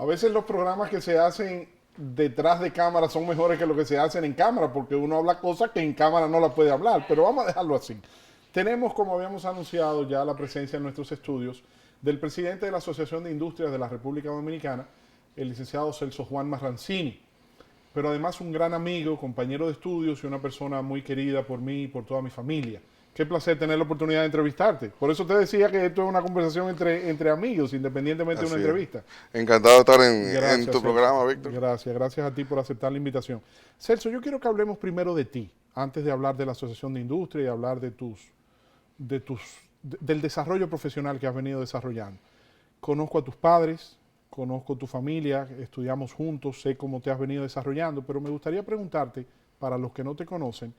A veces los programas que se hacen detrás de cámara son mejores que lo que se hacen en cámara, porque uno habla cosas que en cámara no la puede hablar, pero vamos a dejarlo así. Tenemos, como habíamos anunciado, ya la presencia en nuestros estudios del presidente de la Asociación de Industrias de la República Dominicana, el licenciado Celso Juan Marrancini, pero además un gran amigo, compañero de estudios y una persona muy querida por mí y por toda mi familia. Qué placer tener la oportunidad de entrevistarte. Por eso te decía que esto es una conversación entre amigos, independientemente de una Así es. entrevista. Encantado de estar en Gracias, tu Celso. programa, Víctor. Gracias a ti por aceptar la invitación. Celso, yo quiero que hablemos primero de ti, antes de hablar de la Asociación de Industria y hablar del desarrollo profesional que has venido desarrollando. Conozco a tus padres, conozco tu familia, estudiamos juntos, sé cómo te has venido desarrollando, pero me gustaría preguntarte, para los que no te conocen,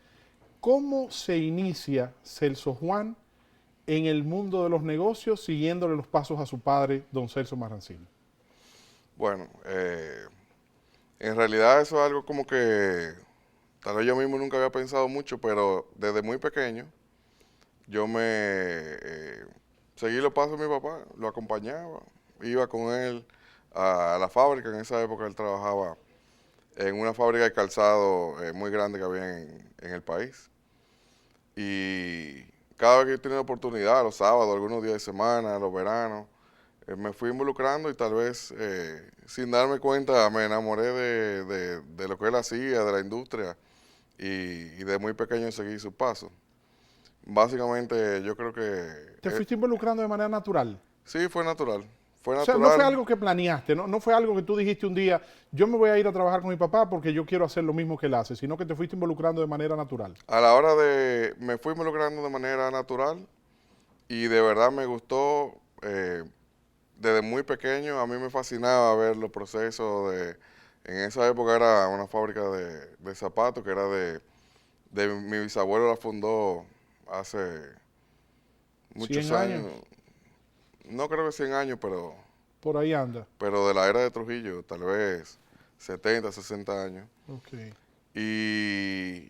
¿cómo se inicia Celso Juan en el mundo de los negocios siguiéndole los pasos a su padre, don Celso Marrancini? Bueno, en realidad eso es algo como que tal vez yo mismo nunca había pensado mucho, pero desde muy pequeño yo seguí los pasos de mi papá, lo acompañaba, iba con él a la fábrica. En esa época él trabajaba en una fábrica de calzado muy grande que había en el país. Y cada vez que yo tenía oportunidad, los sábados, algunos días de semana, los veranos, me fui involucrando y tal vez sin darme cuenta me enamoré de lo que él hacía, de la industria y de muy pequeño seguí sus pasos. Básicamente yo creo que ¿Te fuiste involucrando de manera natural? sí, fue natural. Fue O sea, no fue natural. algo que planeaste, no fue algo que tú dijiste un día, yo me voy a ir a trabajar con mi papá porque yo quiero hacer lo mismo que él hace, sino que te fuiste involucrando de manera natural. A la hora me fui involucrando de manera natural y de verdad me gustó. Desde muy pequeño a mí me fascinaba ver los procesos en esa época era una fábrica de zapatos que era de mi bisabuelo, la fundó hace 100 muchos años, años, no creo que 100 años, por ahí anda. pero de la era de Trujillo, tal vez 70, 60 años. Ok. Y,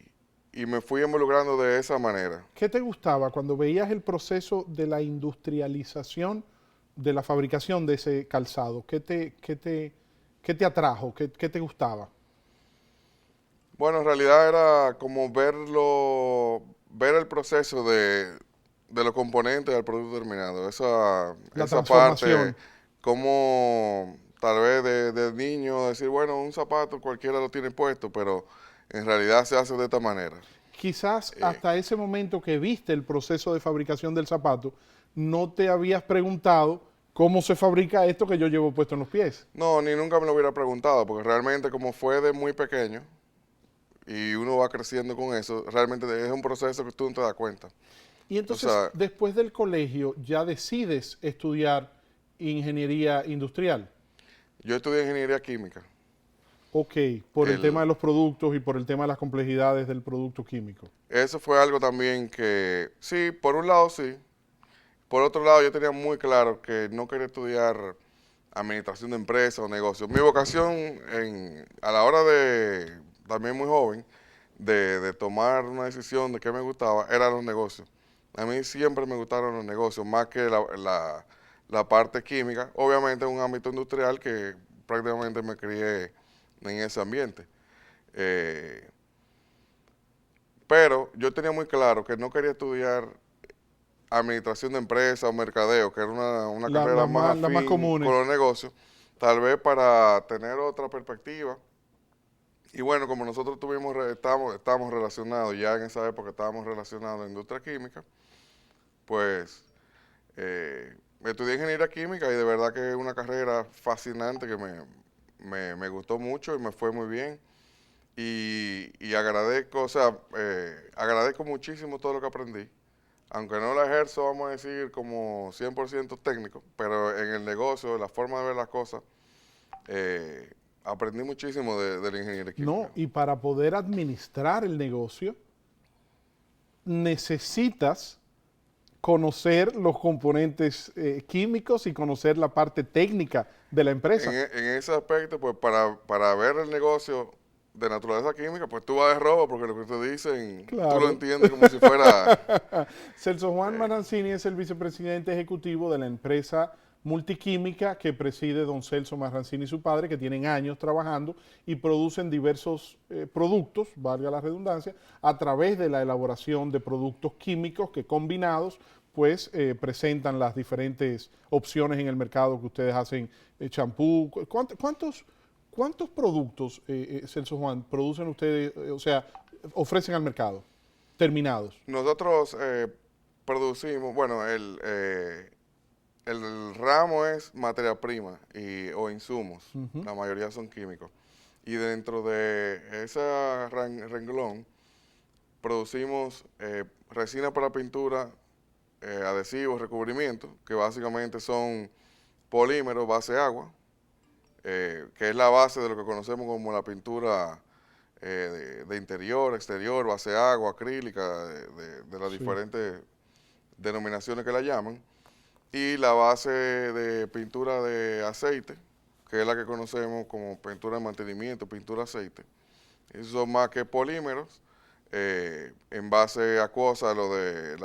y me fui involucrando de esa manera. ¿Qué te gustaba cuando veías el proceso de la industrialización de la fabricación de ese calzado? ¿Qué te atrajo? ¿Qué te gustaba? Bueno, en realidad era como ver el proceso de los componentes del producto terminado. La Esa parte, transformación. como tal vez de niño decir, bueno, un zapato cualquiera lo tiene puesto, pero en realidad se hace de esta manera. Quizás Eh, hasta ese momento que viste el proceso de fabricación del zapato, no te habías preguntado cómo se fabrica esto que yo llevo puesto en los pies. no, ni nunca me lo hubiera preguntado, porque realmente como fue de muy pequeño y uno va creciendo con eso, realmente es un proceso que tú no te das cuenta. Y O entonces, sea, después del colegio, ya decides estudiar ingeniería industrial. yo estudié ingeniería química. Ok, por el tema El, de los productos y por el tema de las complejidades del producto químico. Eso fue algo también que, sí, por un lado sí, por otro lado yo tenía muy claro que no quería estudiar administración de empresas o negocios. Mi vocación a la hora también muy joven, de tomar una decisión de qué me gustaba, eran los negocios. A mí siempre me gustaron los negocios, más que la parte química. Obviamente en un ámbito industrial que prácticamente me crié en ese ambiente. Eh, pero yo tenía muy claro que no quería estudiar administración de empresas o mercadeo, que era una carrera más Las más afín con comunes. los negocios, tal vez para tener otra perspectiva. Y bueno, como nosotros estábamos relacionados, ya en esa época estábamos relacionados a la industria química, pues estudié ingeniería química y de verdad que es una carrera fascinante que me gustó mucho y me fue muy bien. Y agradezco, o sea, agradezco muchísimo todo lo que aprendí. Aunque no la ejerzo, vamos a decir, como 100% técnico, pero en el negocio, la forma de ver las cosas, eh, aprendí muchísimo de la ingeniería química. No, y para poder administrar el negocio, necesitas conocer los componentes químicos y conocer la parte técnica de la empresa. En ese aspecto, pues para ver el negocio de naturaleza química, pues tú vas de robo porque lo que te dicen, tú lo Claro. entiendes como si fuera... Celso Juan Marrancini es el vicepresidente ejecutivo de la empresa multiquímica que preside don Celso Marrancini y su padre, que tienen años trabajando y producen diversos productos, valga la redundancia, a través de la elaboración de productos químicos que combinados pues presentan las diferentes opciones en el mercado que ustedes hacen, champú. ¿Cuántos productos, Celso Juan, producen ustedes, o sea, ofrecen al mercado, terminados? Nosotros producimos, bueno, el ramo es materia prima o insumos, Ujú. la mayoría son químicos. Y dentro de ese renglón producimos resina para pintura, adhesivos, recubrimientos, que básicamente son polímeros base agua, que es la base de lo que conocemos como la pintura de interior, exterior, base agua, acrílica, de las Sí. diferentes denominaciones que la llaman, y la base de pintura de aceite, que es la que conocemos como pintura de mantenimiento, pintura aceite. Esos son más que polímeros, en base acuosa, lo de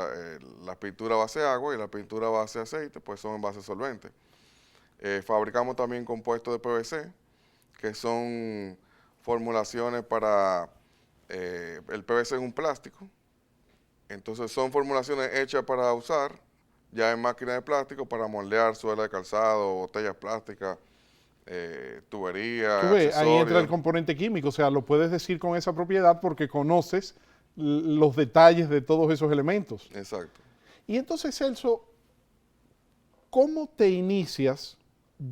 la pintura base agua y la pintura base aceite, pues son en base solvente. Fabricamos también compuestos de PVC, que son formulaciones para el PVC en un plástico. Entonces son formulaciones hechas para usar ya en máquinas de plástico para moldear suela de calzado, botellas plásticas, Tú tuberías, ves, ahí entra el accesorios. componente químico, o sea, lo puedes decir con esa propiedad porque conoces los detalles de todos esos elementos. Exacto. Y entonces, Celso, ¿cómo te inicias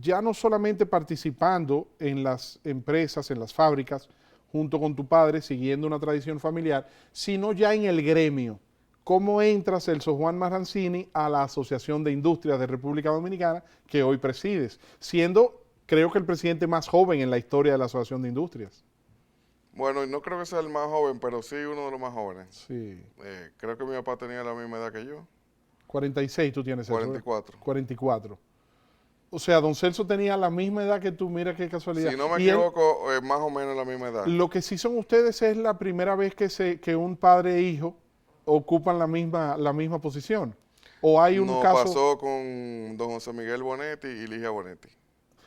ya no solamente participando en las empresas, en las fábricas, junto con tu padre, siguiendo una tradición familiar, sino ya en el gremio? ¿Cómo entra Celso Juan Marrancini a la Asociación de Industrias de República Dominicana que hoy presides, siendo, creo que el presidente más joven en la historia de la Asociación de Industrias? Bueno, y no creo que sea el más joven, pero sí uno de los más jóvenes. Sí. Creo que mi papá tenía la misma edad que yo, 46 tú tienes, Celso, ¿verdad? 44. 44. O sea, don Celso tenía la misma edad que tú, mira qué casualidad. Si no me Y él, equivoco, más o menos la misma edad. lo que sí son ustedes es la primera vez que un padre e hijo ocupan la misma posición. O hay un Nos caso, pasó con don José Miguel Bonetti y Ligia Bonetti,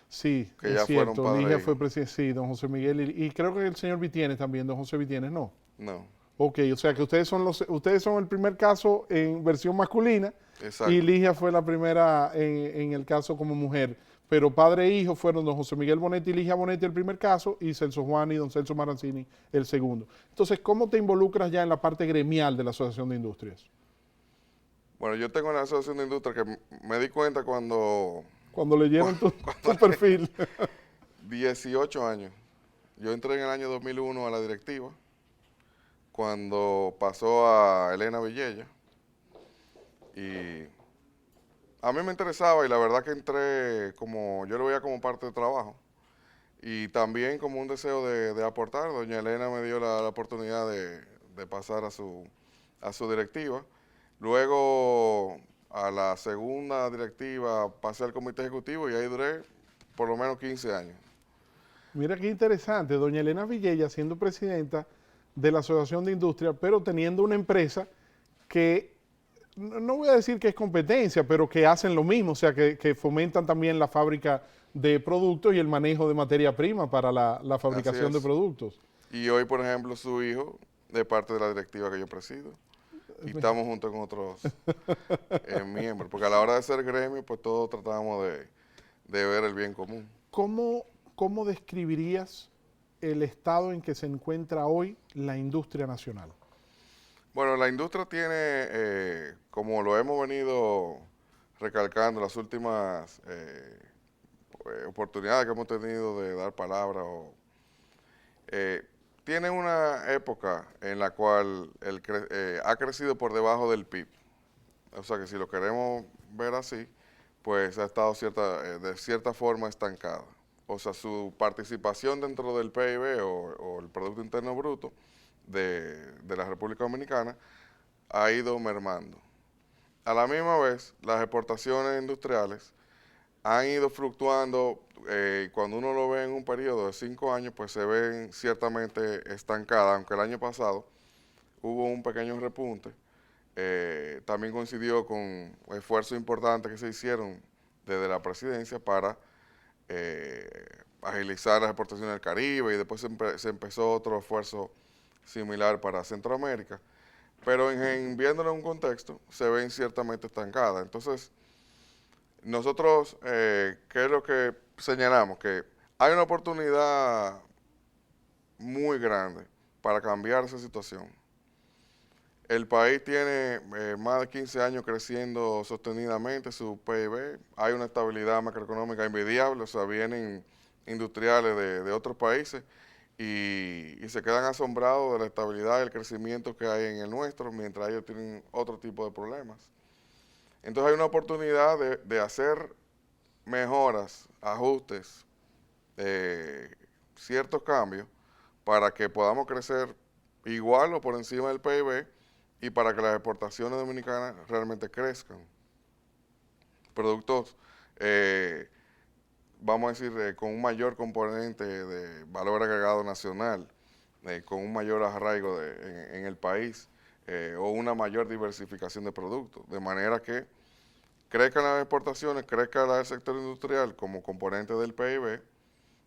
sí, que es ya fueron cierto, padre Ligia e hijo. fue presidente, sí, don José Miguel, y creo que el señor Vitienes también, don José Vitienes, no. No, Ok, o sea que ustedes son el primer caso en versión masculina y exacto. Ligia fue la primera en el caso como mujer. Pero padre e hijo fueron don José Miguel Bonetti y Ligia Bonetti el primer caso y Celso Juan y don Celso Marrancini el segundo. Entonces, ¿cómo te involucras ya en la parte gremial de la Asociación de Industrias? Bueno, yo tengo una asociación de industria que me di cuenta cuando, Cuando leyeron tu cuando perfil. 18 años. Yo entré en el año 2001 a la directiva, cuando pasó a Elena Villella, y a mí me interesaba y la verdad que entré como, yo lo veía como parte de trabajo y también como un deseo de aportar. Doña Elena me dio la oportunidad de pasar a su directiva. Luego a la segunda directiva pasé al comité ejecutivo y ahí duré por lo menos 15 años. Mira qué interesante, doña Elena Villella siendo presidenta de la Asociación de Industria, pero teniendo una empresa que, no voy a decir que es competencia, pero que hacen lo mismo, o sea, que fomentan también la fábrica de productos y el manejo de materia prima para la Así fabricación de es. productos. Y hoy, por ejemplo, su hijo, de parte de la directiva que yo presido, y estamos junto con otros miembros, porque a la hora de ser gremio, pues todos tratamos de ver el bien común. ¿Cómo, cómo describirías el estado en que se encuentra hoy la industria nacional? Bueno, la industria tiene, como lo hemos venido recalcando las últimas oportunidades que hemos tenido de dar palabra, eh, tiene una época en la cual ha crecido por debajo del PIB. O sea que si lo queremos ver así, pues ha estado de cierta forma estancada. O sea, su participación dentro del PIB o el Producto Interno Bruto de la República Dominicana ha ido mermando. A la misma vez, las exportaciones industriales han ido fluctuando. Cuando uno lo ve en un periodo de 5 años, pues se ven ciertamente estancadas, aunque el año pasado hubo un pequeño repunte. También coincidió con esfuerzos importantes que se hicieron desde la presidencia para agilizar las exportaciones del Caribe, y después se empezó otro esfuerzo similar para Centroamérica, pero viéndolo en un contexto se ven ciertamente estancadas. Entonces, nosotros, ¿qué es lo que señalamos? Que hay una oportunidad muy grande para cambiar esa situación. El país tiene más de 15 años creciendo sostenidamente su PIB. Hay una estabilidad macroeconómica envidiable, o sea, vienen industriales de otros países y se quedan asombrados de la estabilidad y el crecimiento que hay en el nuestro, mientras ellos tienen otro tipo de problemas. Entonces hay una oportunidad de hacer mejoras, ajustes, ciertos cambios para que podamos crecer igual o por encima del PIB y para que las exportaciones dominicanas realmente crezcan. Productos, eh, vamos a decir, con un mayor componente de valor agregado nacional, con un mayor arraigo en el país, o una mayor diversificación de productos, de manera que crezcan las exportaciones, crezca el sector industrial como componente del PIB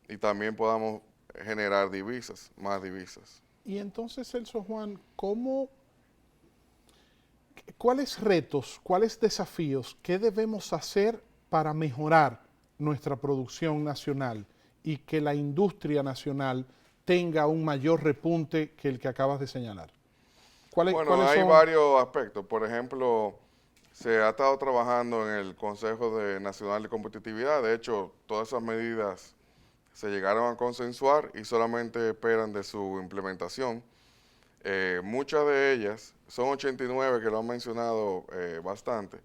y también podamos generar divisas, más divisas. Y entonces, Celso Juan, ¿cuáles retos, cuáles desafíos, qué debemos hacer para mejorar nuestra producción nacional y que la industria nacional tenga un mayor repunte que el que acabas de señalar? Bueno, ¿Cuáles hay son? varios aspectos. Por ejemplo, se ha estado trabajando en el Consejo Nacional de Competitividad. De hecho, todas esas medidas se llegaron a consensuar y solamente esperan de su implementación. Muchas de ellas, son 89 que lo han mencionado bastante,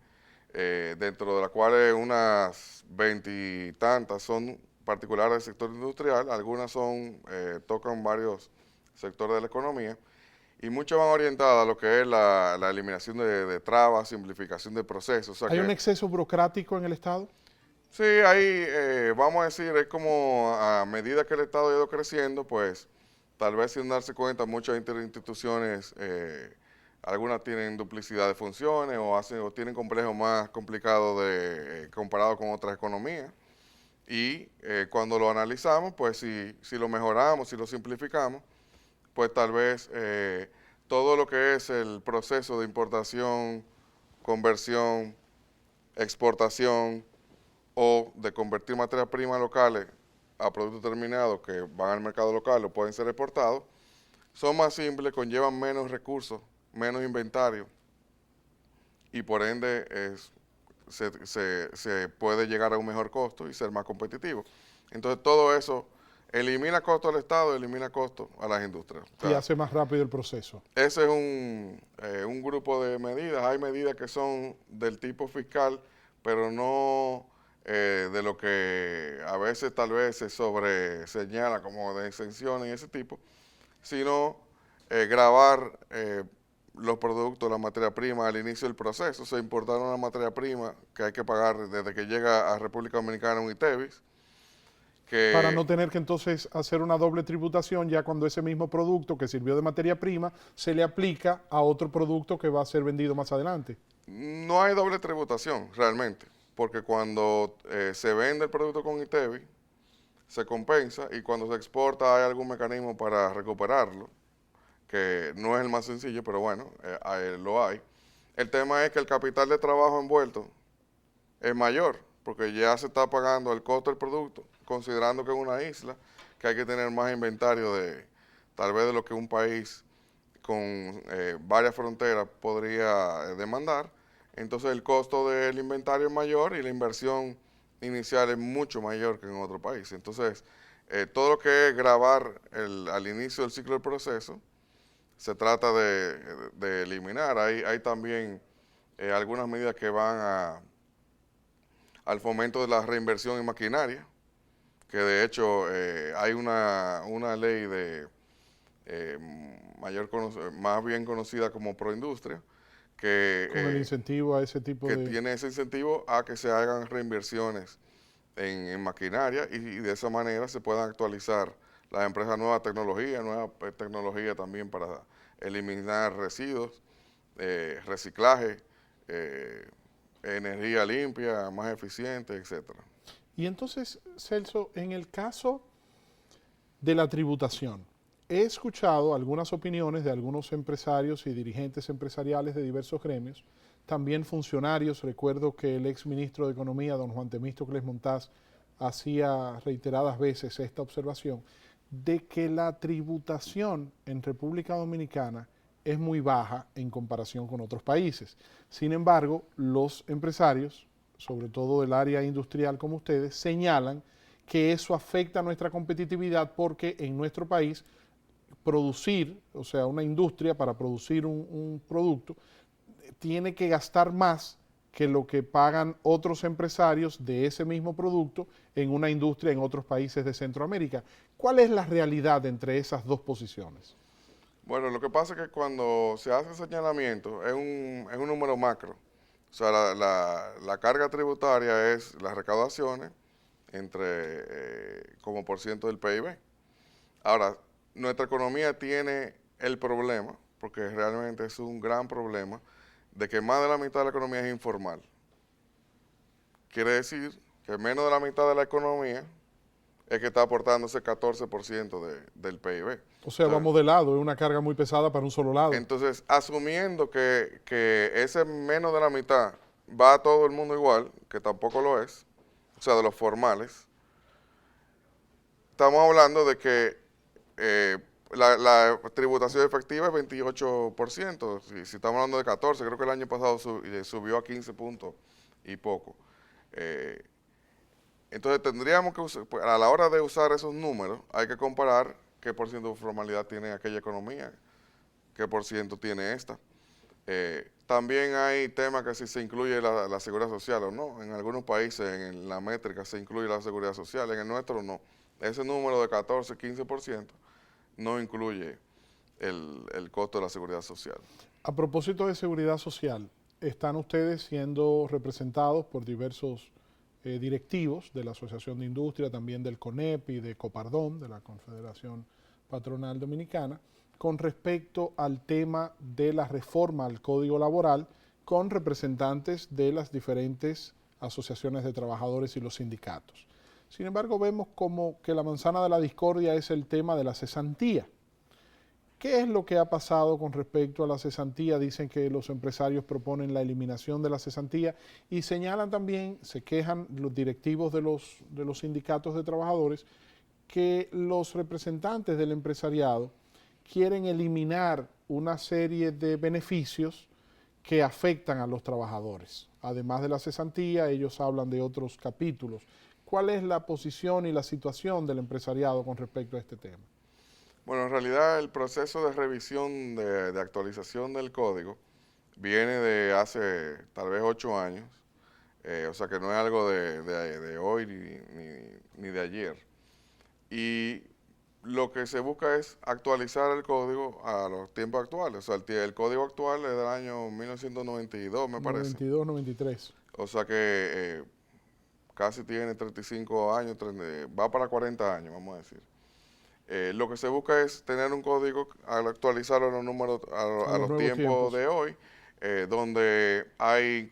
dentro de las cuales unas 20 y tantas son particulares del sector industrial, algunas tocan varios sectores de la economía, y muchas van orientadas a lo que es la eliminación de trabas, simplificación de procesos. O sea ¿Hay un que exceso burocrático en el Estado? sí, ahí vamos a decir, es como a medida que el Estado ha ido creciendo, pues tal vez sin darse cuenta, muchas instituciones, algunas tienen duplicidad de funciones o tienen complejos más complicados comparado con otras economías. Y cuando lo analizamos, pues si lo mejoramos, si lo simplificamos, pues tal vez todo lo que es el proceso de importación, conversión, exportación o de convertir materias primas locales a productos terminados que van al mercado local o pueden ser exportados, son más simples, conllevan menos recursos, menos inventario y por ende se puede llegar a un mejor costo y ser más competitivo. Entonces todo eso elimina costos al Estado, elimina costos a las industrias. O Y sea, hace más rápido el proceso. ese es un grupo de medidas. Hay medidas que son del tipo fiscal, pero no de lo que a veces tal vez se sobreseñala como de exenciones y ese tipo, sino gravar los productos, la materia prima al inicio del proceso. O sea, importar una materia prima que hay que pagar desde que llega a República Dominicana un ITEVIS, Para que no tener que entonces hacer una doble tributación ya cuando ese mismo producto que sirvió de materia prima se le aplica a otro producto que va a ser vendido más adelante. no hay doble tributación realmente, porque cuando se vende el producto con ITEVI, se compensa y cuando se exporta hay algún mecanismo para recuperarlo, que no es el más sencillo, pero bueno, lo hay. El tema es que el capital de trabajo envuelto es mayor, porque ya se está pagando el costo del producto, considerando que es una isla, que hay que tener más inventario tal vez de lo que un país con varias fronteras podría demandar. Entonces el costo del inventario es mayor y la inversión inicial es mucho mayor que en otro país. Entonces, todo lo que es grabar al inicio del ciclo del proceso, se trata de eliminar. Hay también algunas medidas que van al fomento de la reinversión en maquinaria, que de hecho hay una ley eh, más bien conocida como Proindustria, que, Con el incentivo a ese tipo que de... tiene ese incentivo a que se hagan reinversiones en maquinaria y de esa manera se puedan actualizar las empresas nueva tecnología también para eliminar residuos, reciclaje, eh, energía limpia, más eficiente, etcétera. Y entonces, Celso, en el caso de la tributación, he escuchado algunas opiniones de algunos empresarios y dirigentes empresariales de diversos gremios, también funcionarios. Recuerdo que el ex ministro de Economía, don Juan Temístocles Montaz, hacía reiteradas veces esta observación de que la tributación en República Dominicana es muy baja en comparación con otros países. Sin embargo, los empresarios, sobre todo del área industrial como ustedes, señalan que eso afecta a nuestra competitividad porque en nuestro país producir, o sea, una industria para producir un producto, tiene que gastar más que lo que pagan otros empresarios de ese mismo producto en una industria en otros países de Centroamérica. ¿Cuál es la realidad entre esas dos posiciones? Bueno, lo que pasa es que cuando se hace señalamiento es un número macro. O sea, la carga tributaria es las recaudaciones como por ciento del PIB. Ahora, nuestra economía tiene el problema, porque realmente es un gran problema, de que más de la mitad de la economía es informal. Quiere decir que menos de la mitad de la economía es que está aportando ese 14% del PIB. O sea, vamos de lado, es una carga muy pesada para un solo lado. Entonces, asumiendo que ese menos de la mitad va a todo el mundo igual, que tampoco lo es, o sea, de los formales, estamos hablando de que la tributación efectiva es 28%. Si estamos hablando de 14, creo que el año pasado subió a 15 puntos y poco. Eh, entonces tendríamos que a la hora de usar esos números, hay que comparar qué por ciento de formalidad tiene aquella economía, qué por ciento tiene esta. También hay temas que si se incluye la seguridad social o no. En algunos países en la métrica se incluye la seguridad social, en el nuestro no. Ese número de 14, 15% no incluye el costo de la seguridad social. A propósito de seguridad social, están ustedes siendo representados por diversos directivos de la Asociación de Industria, también del CONEP y de Copardón, de la Confederación Patronal Dominicana, con respecto al tema de la reforma al Código Laboral, con representantes de las diferentes asociaciones de trabajadores y los sindicatos. Sin embargo, vemos como que la manzana de la discordia es el tema de la cesantía. ¿Qué es lo que ha pasado con respecto a la cesantía? Dicen que los empresarios proponen la eliminación de la cesantía y señalan también, se quejan los directivos de los sindicatos de trabajadores, que los representantes del empresariado quieren eliminar una serie de beneficios que afectan a los trabajadores. Además de la cesantía, ellos hablan de otros capítulos. ¿Cuál es la posición y la situación del empresariado con respecto a este tema? Bueno, en realidad el proceso de revisión de actualización del código viene de hace tal vez 8 años, o sea que no es algo de hoy ni de ayer. Y lo que se busca es actualizar el código a los tiempos actuales. O sea, el código actual es del año 1992, me parece. 92, 93. O sea que casi tiene 35 años, va para 40 años, vamos a decir. Lo que se busca es tener un código al actualizarlo a los números, a los tiempos de hoy, donde hay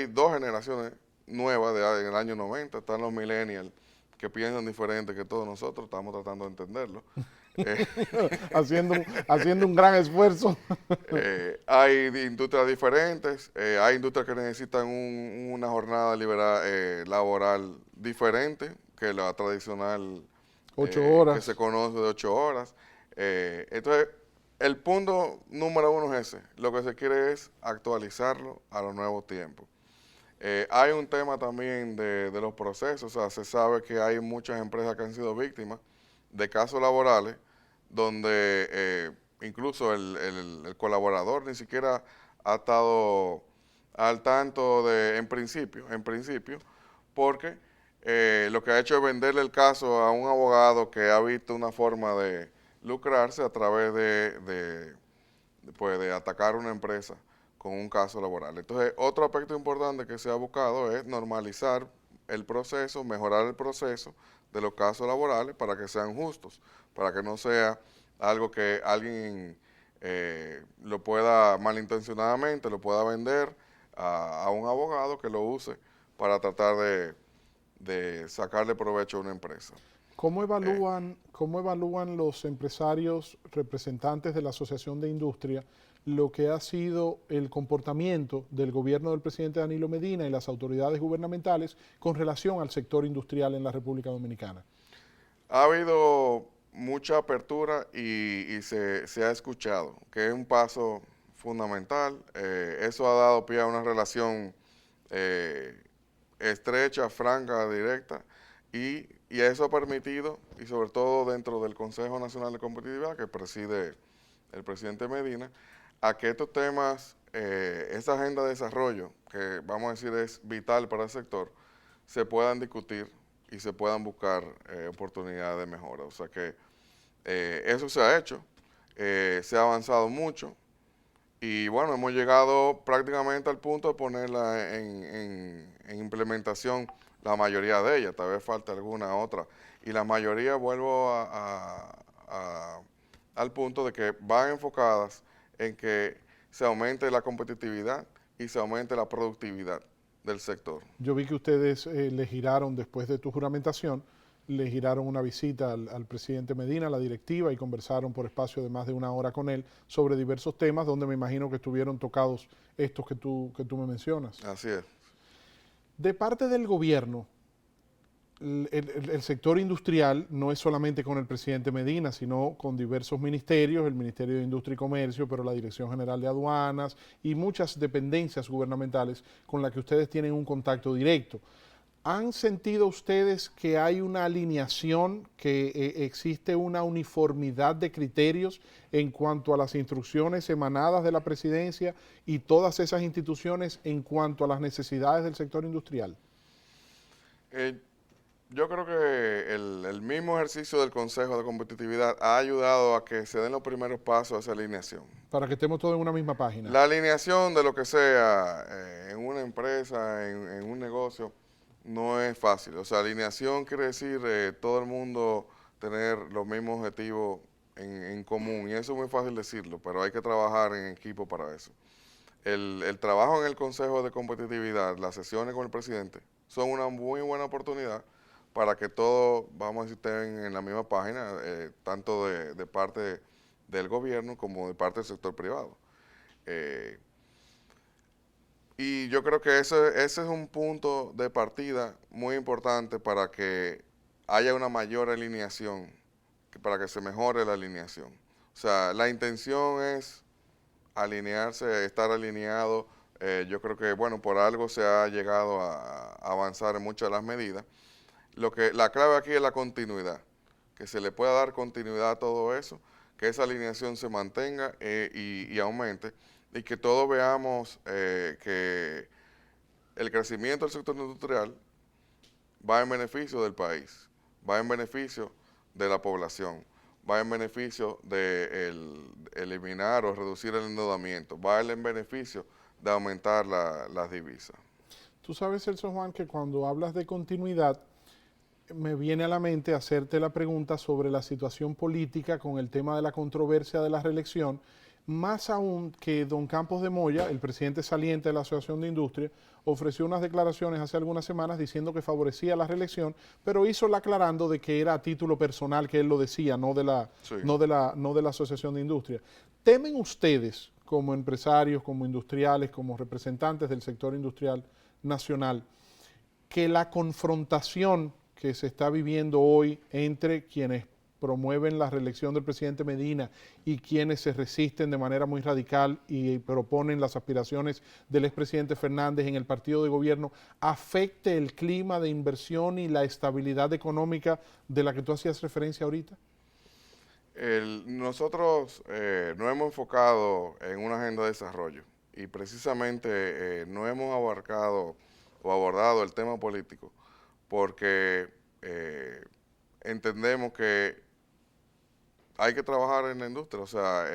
dos generaciones nuevas en el año 90, están los millennials que piensan diferente que todos nosotros, estamos tratando de entenderlo. haciendo un gran esfuerzo. Hay industrias diferentes, hay industrias que necesitan una jornada laboral diferente que la tradicional 8 horas. que se conoce de 8 horas. Entonces, el punto número uno es ese. Lo que se quiere es actualizarlo a los nuevos tiempos. Hay un tema también de los procesos. O sea, se sabe que hay muchas empresas que han sido víctimas de casos laborales donde incluso el colaborador ni siquiera ha estado al tanto en principio, porque lo que ha hecho es venderle el caso a un abogado que ha visto una forma de lucrarse a través de atacar a una empresa con un caso laboral. Entonces, otro aspecto importante que se ha buscado es normalizar el proceso, mejorar el proceso de los casos laborales para que sean justos, para que no sea algo que alguien lo pueda malintencionadamente, lo pueda vender a un abogado que lo use para tratar de sacarle provecho a una empresa. Eh, cómo evalúan los empresarios representantes de la Asociación de Industria lo que ha sido el comportamiento del gobierno del presidente Danilo Medina y las autoridades gubernamentales con relación al sector industrial en la República Dominicana? Ha habido mucha apertura y se ha escuchado, que es un paso fundamental. Eso ha dado pie a una relación eh, estrecha, franca, directa, y eso ha permitido, y sobre todo dentro del Consejo Nacional de Competitividad que preside el presidente Medina, a que estos temas, esta agenda de desarrollo, que vamos a decir es vital para el sector, se puedan discutir y se puedan buscar oportunidades de mejora. O sea que eso se ha hecho, se ha avanzado mucho y bueno, hemos llegado prácticamente al punto de ponerla en implementación la mayoría de ellas, tal vez falta alguna otra. Y la mayoría, vuelvo al punto de que van enfocadas en que se aumente la competitividad y se aumente la productividad del sector. Yo vi que ustedes le giraron, después de tu juramentación, le giraron una visita al presidente Medina, a la directiva, y conversaron por espacio de más de una hora con él sobre diversos temas, donde me imagino que estuvieron tocados estos que tú me mencionas. Así es. De parte del gobierno, el sector industrial no es solamente con el presidente Medina, sino con diversos ministerios, el Ministerio de Industria y Comercio, pero la Dirección General de Aduanas y muchas dependencias gubernamentales con las que ustedes tienen un contacto directo. ¿Han sentido ustedes que hay una alineación, que existe una uniformidad de criterios en cuanto a las instrucciones emanadas de la presidencia y todas esas instituciones en cuanto a las necesidades del sector industrial? Eh, yo creo que el mismo ejercicio del Consejo de Competitividad ha ayudado a que se den los primeros pasos a esa alineación. Para que estemos todos en una misma página. La alineación de lo que sea en una empresa, en un negocio, no es fácil. O sea, alineación quiere decir todo el mundo tener los mismos objetivos en común. Y eso es muy fácil decirlo, pero hay que trabajar en equipo para eso. El trabajo en el Consejo de Competitividad, las sesiones con el presidente, son una muy buena oportunidad para que todos, vamos a decir, estén en la misma página, tanto de parte del gobierno como de parte del sector privado. Eh, y yo creo que ese es un punto de partida muy importante para que haya una mayor alineación, para que se mejore la alineación. O sea, la intención es alinearse, estar alineado. Yo creo que, bueno, por algo se ha llegado a avanzar en muchas de las medidas. La clave aquí es la continuidad, que se le pueda dar continuidad a todo eso, que esa alineación se mantenga y aumente, y que todos veamos que el crecimiento del sector industrial va en beneficio del país, va en beneficio de la población, va en beneficio de eliminar o reducir el endeudamiento, va en beneficio de aumentar las divisas. Tú sabes, Celso Juan, que cuando hablas de continuidad, me viene a la mente hacerte la pregunta sobre la situación política con el tema de la controversia de la reelección, más aún que don Campos de Moya, el presidente saliente de la Asociación de Industria, ofreció unas declaraciones hace algunas semanas diciendo que favorecía la reelección, pero hizo la aclarando de que era a título personal que él lo decía, Sí. no de la Asociación de Industria. ¿Temen ustedes, como empresarios, como industriales, como representantes del sector industrial nacional, que la confrontación que se está viviendo hoy entre quienes promueven la reelección del presidente Medina y quienes se resisten de manera muy radical y proponen las aspiraciones del expresidente Fernández en el partido de gobierno, afecte el clima de inversión y la estabilidad económica de la que tú hacías referencia ahorita? Nosotros nos hemos enfocado en una agenda de desarrollo y precisamente no hemos abarcado o abordado el tema político porque entendemos que hay que trabajar en la industria, o sea,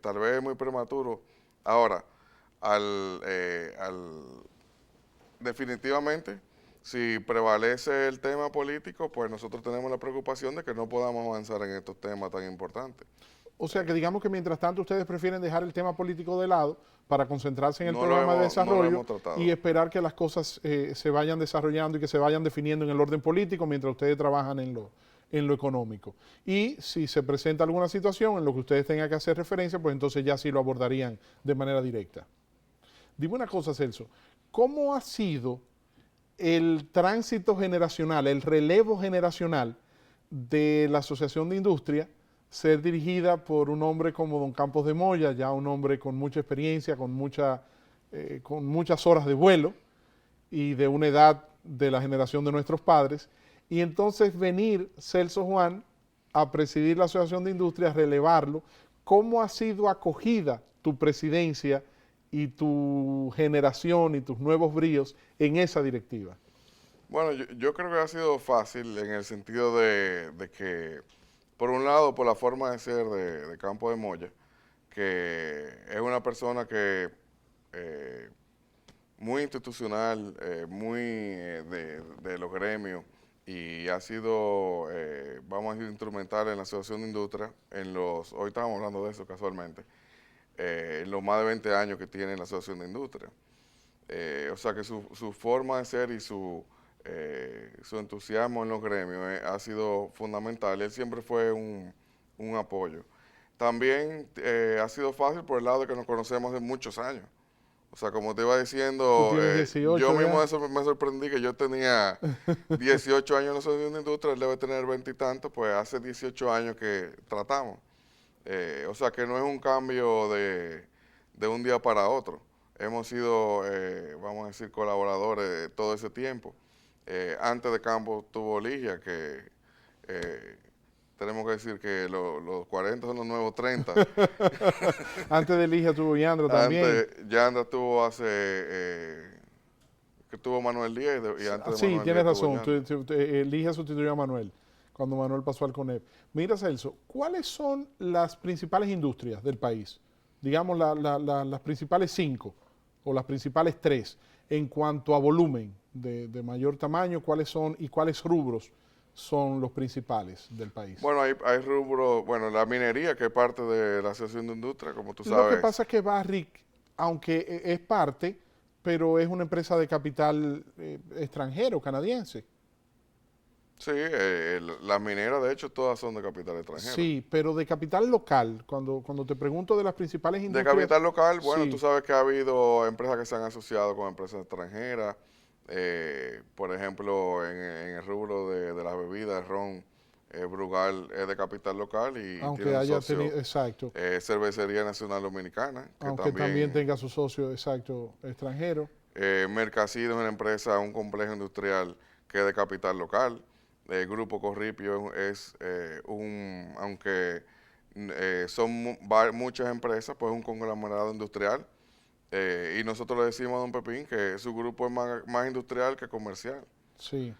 tal vez es muy prematuro. Ahora, definitivamente si prevalece el tema político, pues nosotros tenemos la preocupación de que no podamos avanzar en estos temas tan importantes. O sea que digamos que mientras tanto ustedes prefieren dejar el tema político de lado para concentrarse en el programa de No lo desarrollo hemos tratado. y esperar que las cosas se vayan desarrollando y que se vayan definiendo en el orden político mientras ustedes trabajan en lo económico. Y si se presenta alguna situación en lo que ustedes tengan que hacer referencia, pues entonces ya sí lo abordarían de manera directa. Dime una cosa, Celso, ¿cómo ha sido el tránsito generacional, el relevo generacional de la Asociación de Industria ser dirigida por un hombre como don Campos de Moya, ya un hombre con mucha experiencia, con muchas horas de vuelo y de una edad de la generación de nuestros padres, y entonces venir Celso Juan a presidir la Asociación de Industria, relevarlo? ¿Cómo ha sido acogida tu presidencia y tu generación y tus nuevos bríos en esa directiva? Bueno, yo creo que ha sido fácil en el sentido de que, por un lado, por la forma de ser de Campo de Moya, que es una persona que muy institucional, muy de los gremios, y ha sido, vamos a decir, instrumental en la Asociación de Industria, hoy estábamos hablando de eso casualmente, en los más de 20 años que tiene la Asociación de Industria. O sea que su forma de ser y su entusiasmo en los gremios ha sido fundamental. Él siempre fue un apoyo. También ha sido fácil por el lado de que nos conocemos de muchos años. O sea, como te iba Tú diciendo, tienes yo 18 mismo ya. eso me sorprendí que yo tenía 18 años en la Asociación de Industria, él debe tener 20 y tantos, pues hace 18 años que tratamos. O sea que no es un cambio de un día para otro. Hemos sido, vamos a decir, colaboradores todo ese tiempo. Antes de Campos tuvo Ligia, que tenemos que decir que los 40 son los nuevos 30. Antes de Ligia tuvo Yandra también. Antes, Yandra tuvo que tuvo Manuel Díaz y antes de Sí, Manuel tienes Díaz tuvo razón. Yandra. Ligia sustituyó a Manuel cuando Manuel pasó al CONEP. Mira, Celso, ¿cuáles son las principales industrias del país? Digamos, las principales 5 o las principales 3 en cuanto a volumen de mayor tamaño, ¿cuáles son y cuáles rubros son los principales del país? Bueno, hay rubros, bueno, la minería, que es parte de la Asociación de Industria, como tú Lo que sabes. pasa es que Barrick, aunque es parte, pero es una empresa de capital extranjero, canadiense. Sí, las mineras, de hecho, todas son de capital extranjero. Sí, pero de capital local, cuando te pregunto de las principales De industrias, capital local, bueno, tú sí, sabes que ha habido empresas que se han asociado con empresas extranjeras. Por ejemplo, en el rubro de las bebidas, ron, Brugal es de capital local y tiene aunque un haya socio, tenido, exacto, Cervecería Nacional Dominicana, que aunque también también, tenga su socio, exacto, extranjero. Mercasido es una empresa, un complejo industrial que es de capital local. El Grupo Corripio aunque son muchas empresas, pues es un conglomerado industrial. Y nosotros le decimos a don Pepín que su grupo es más industrial que comercial, Sí,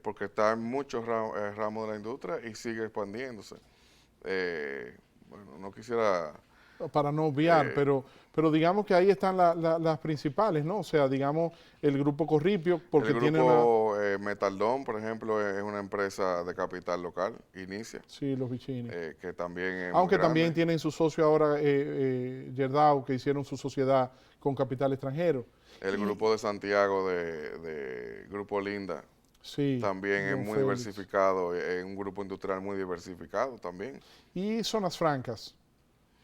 porque está en muchos ramos de la industria y sigue expandiéndose. Bueno, no quisiera... para no obviar, eh, pero digamos que ahí están las principales, ¿no? O sea, digamos el grupo Corripio, el porque tiene una, grupo Metaldón, por ejemplo, es una empresa de capital local, Inicia, sí, los bichines. que también es muy Aunque también grande. tienen su socio ahora, Yerdao, que hicieron su sociedad con capital extranjero. El Y grupo de Santiago de Grupo Linda sí, también es John muy Félix. diversificado, es un grupo industrial muy diversificado también. Y zonas francas.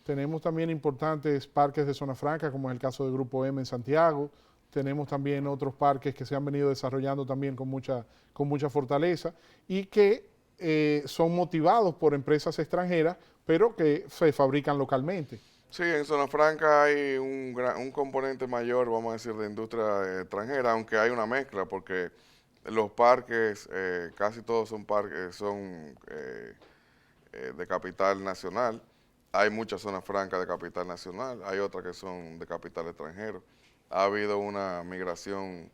Tenemos también importantes parques de zona franca, como es el caso del Grupo M en Santiago. Tenemos también otros parques que se han venido desarrollando también con mucha fortaleza y que son motivados por empresas extranjeras, pero que se fabrican localmente. Sí, en Zona Franca hay un componente mayor, vamos a decir, de industria extranjera, aunque hay una mezcla, porque los parques, casi todos son parques, son de capital nacional. Hay muchas zonas francas de capital nacional, hay otras que son de capital extranjero. Ha habido una migración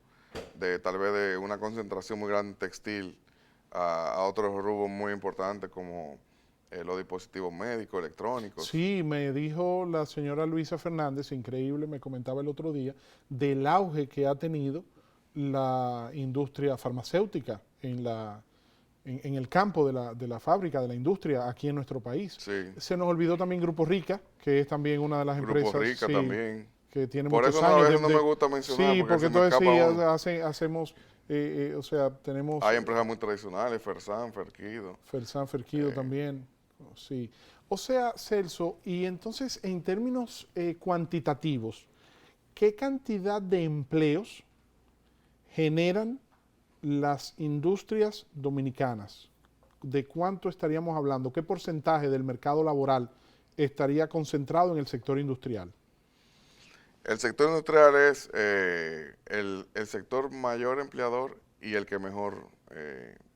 de tal vez de una concentración muy grande en textil a otros rubros muy importantes como los dispositivos médicos, electrónicos. Sí, me dijo la señora Luisa Fernández, increíble, me comentaba el otro día, del auge que ha tenido la industria farmacéutica en el campo de la fábrica, de la industria aquí en nuestro país. Sí. Se nos olvidó también Grupo Rica, que es también una de las Grupo empresas, Rica sí, también. que tiene Por muchos eso no, a años veces no me gusta mencionar, sí, porque porque se me entonces escapa sí, uno. hacemos, o sea, tenemos Hay empresas muy tradicionales, Fersan, Ferquido. Fersan Ferquido Eh, también, sí. O sea, Celso, y entonces en términos cuantitativos, ¿qué cantidad de empleos generan las industrias dominicanas? ¿De cuánto estaríamos hablando? ¿Qué porcentaje del mercado laboral estaría concentrado en el sector industrial? el sector industrial es el sector mayor empleador y el que mejor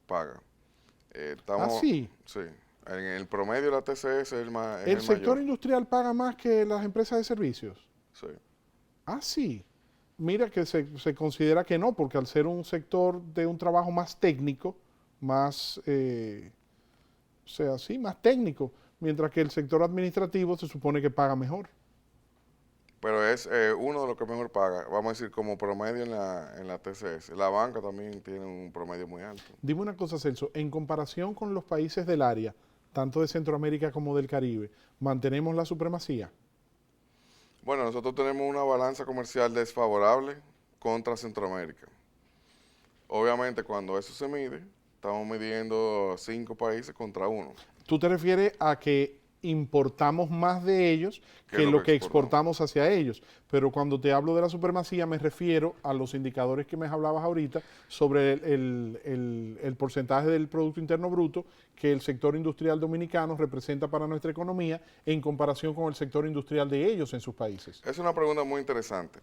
paga. Ah, Estamos, sí. sí, en el promedio la TCS es ¿El el sector mayor. industrial paga más que las empresas de servicios? Sí. Ah, sí. Mira que se considera que no, porque al ser un sector de un trabajo más técnico, más, o sea, sí, más técnico, mientras que el sector administrativo se supone que paga mejor. Pero es uno de los que mejor paga, vamos a decir como promedio en la TCS. La banca también tiene un promedio muy alto. Dime una cosa, Celso, en comparación con los países del área, tanto de Centroamérica como del Caribe, ¿mantenemos la supremacía? Bueno, nosotros tenemos una balanza comercial desfavorable contra Centroamérica. Obviamente cuando eso se mide, estamos midiendo 5 países contra uno, ¿Tú te refieres a que importamos más de ellos que es que lo que lo que exportamos. exportamos hacia ellos? Pero cuando te hablo de la supremacía me refiero a los indicadores que me hablabas ahorita sobre el porcentaje del Producto Interno Bruto que el sector industrial dominicano representa para nuestra economía en comparación con el sector industrial de ellos en sus países. Es una pregunta muy interesante,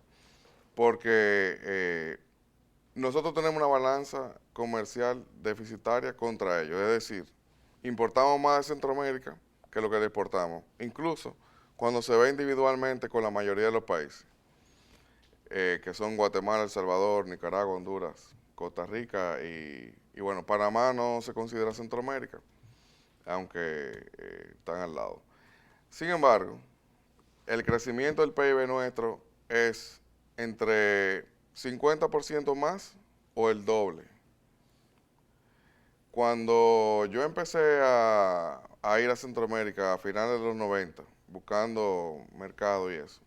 porque nosotros tenemos una balanza comercial deficitaria contra ellos, es decir, importamos más de Centroamérica que lo que exportamos, incluso cuando se ve individualmente con la mayoría de los países, que son Guatemala, El Salvador, Nicaragua, Honduras, Costa Rica y bueno, Panamá no se considera Centroamérica, aunque están al lado. Sin embargo, el crecimiento del PIB nuestro es entre 50% más o el doble. Cuando yo empecé a ir a Centroamérica a finales de los 90, buscando mercado y eso,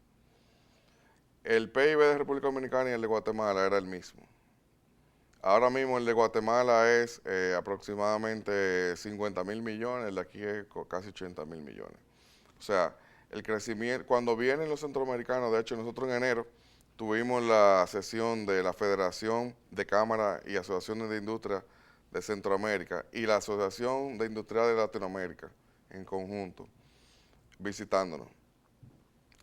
el PIB de República Dominicana y el de Guatemala era el mismo. Ahora mismo el de Guatemala es aproximadamente 50.000 millones, el de aquí es casi 80.000 millones. O sea, el crecimiento, cuando vienen los centroamericanos, de hecho nosotros en enero tuvimos la sesión de la Federación de Cámaras y Asociaciones de Industria de Centroamérica y la Asociación de Industria de Latinoamérica en conjunto, visitándonos.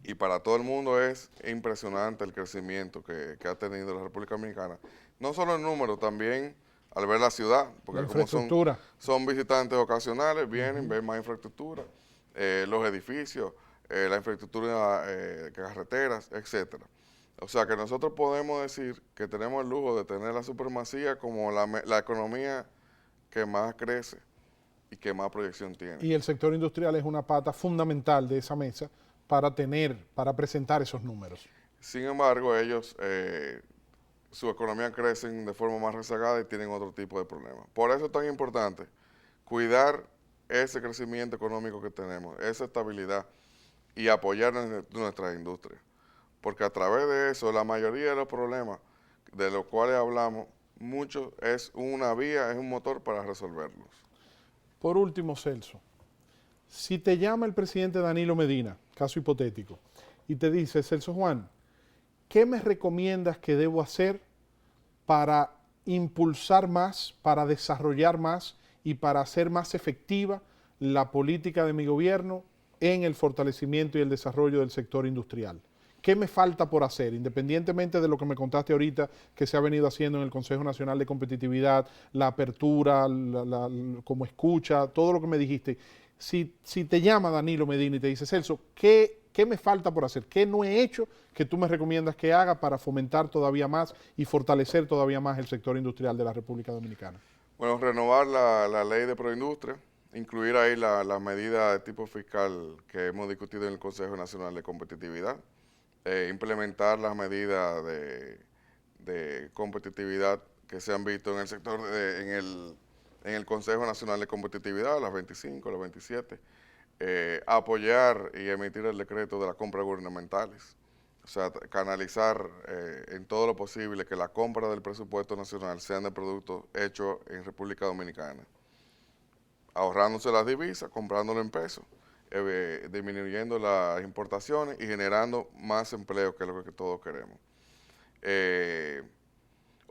Y para todo el mundo es impresionante el crecimiento que ha tenido la República Dominicana. No solo en número, también al ver la ciudad, La porque como infraestructura. son visitantes ocasionales, vienen, ven más infraestructura, los edificios, la infraestructura de carreteras, etcétera. O sea que nosotros podemos decir que tenemos el lujo de tener la supremacía como la economía que más crece y que más proyección tiene. Y el sector industrial es una pata fundamental de esa mesa para presentar esos números. Sin embargo, ellos, su economía crecen de forma más rezagada y tienen otro tipo de problemas. Por eso es tan importante cuidar ese crecimiento económico que tenemos, esa estabilidad y apoyar nuestras industrias. Porque a través de eso, la mayoría de los problemas de los cuales hablamos, mucho es una vía, es un motor para resolverlos. Por último, Celso, si te llama el presidente Danilo Medina, caso hipotético, y te dice, Celso Juan, ¿qué me recomiendas que debo hacer para impulsar más, para desarrollar más y para hacer más efectiva la política de mi gobierno en el fortalecimiento y el desarrollo del sector industrial? ¿Qué me falta por hacer? Independientemente de lo que me contaste ahorita que se ha venido haciendo en el Consejo Nacional de Competitividad, la apertura, como escucha, todo lo que me dijiste. Si te llama Danilo Medina y te dice, Celso, ¿qué me falta por hacer? ¿Qué no he hecho que tú me recomiendas que haga para fomentar todavía más y fortalecer todavía más el sector industrial de la República Dominicana? Bueno, renovar la ley de proindustria, incluir ahí la medida de tipo fiscal que hemos discutido en el Consejo Nacional de Competitividad, implementar las medidas de competitividad que se han visto en el sector, en el Consejo Nacional de Competitividad, las 25, las 27, apoyar y emitir el decreto de las compras gubernamentales. O sea, canalizar en todo lo posible que la compra del presupuesto nacional sean de productos hechos en República Dominicana, ahorrándose las divisas, comprándolo en pesos, disminuyendo las importaciones y generando más empleo, que es lo que todos queremos.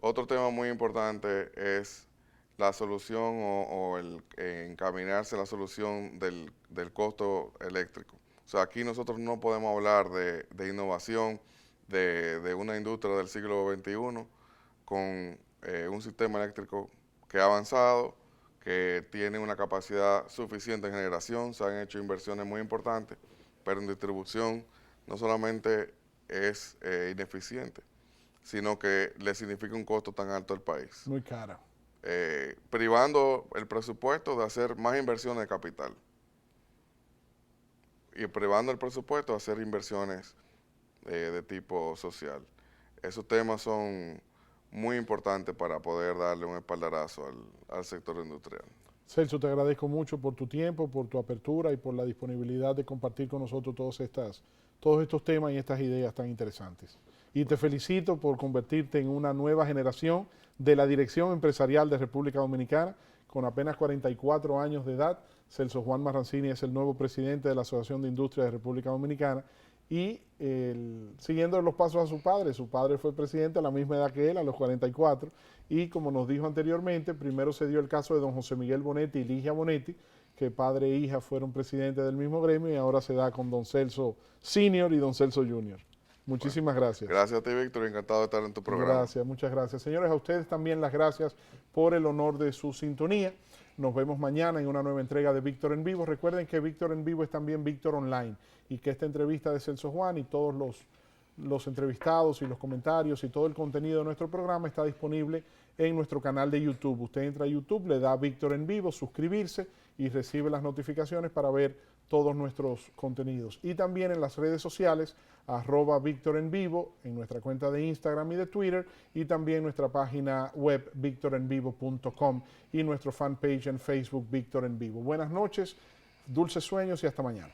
Otro tema muy importante es la solución o el encaminarse a la solución del costo eléctrico. O sea, aquí nosotros no podemos hablar de innovación de una industria del siglo XXI con un sistema eléctrico que ha avanzado, que tiene una capacidad suficiente en generación, se han hecho inversiones muy importantes, pero en distribución no solamente es ineficiente, sino que le significa un costo tan alto al país. Muy cara. Privando el presupuesto de hacer más inversiones de capital y privando el presupuesto de hacer inversiones de tipo social. Esos temas son muy importantes para poder darle un espaldarazo al sector industrial. Celso, te agradezco mucho por tu tiempo, por tu apertura y por la disponibilidad de compartir con nosotros todos estos temas y estas ideas tan interesantes. Y te felicito por convertirte en una nueva generación de la dirección empresarial de República Dominicana. Con apenas 44 años de edad, Celso Juan Marrancini es el nuevo presidente de la Asociación de Industria de República Dominicana y siguiendo los pasos a su padre fue presidente a la misma edad que él, a los 44, y como nos dijo anteriormente, primero se dio el caso de don José Miguel Bonetti y Ligia Bonetti, que padre e hija fueron presidentes del mismo gremio, y ahora se da con don Celso Senior y don Celso Junior. Muchísimas gracias. Gracias a ti, Víctor, encantado de estar en tu programa. Gracias, muchas gracias. Señores, a ustedes también las gracias por el honor de su sintonía. Nos vemos mañana en una nueva entrega de Víctor en Vivo. Recuerden que Víctor en Vivo es también Víctor Online y que esta entrevista de Celso Juan y todos los entrevistados y los comentarios y todo el contenido de nuestro programa está disponible en nuestro canal de YouTube. Usted entra a YouTube, le da Víctor en Vivo, suscribirse y recibe las notificaciones para ver todos nuestros contenidos. Y también en las redes sociales, @Víctor en Vivo, en nuestra cuenta de Instagram y de Twitter, y también nuestra página web victorenvivo.com y nuestro fanpage en Facebook Víctor en Vivo. Buenas noches, dulces sueños y hasta mañana.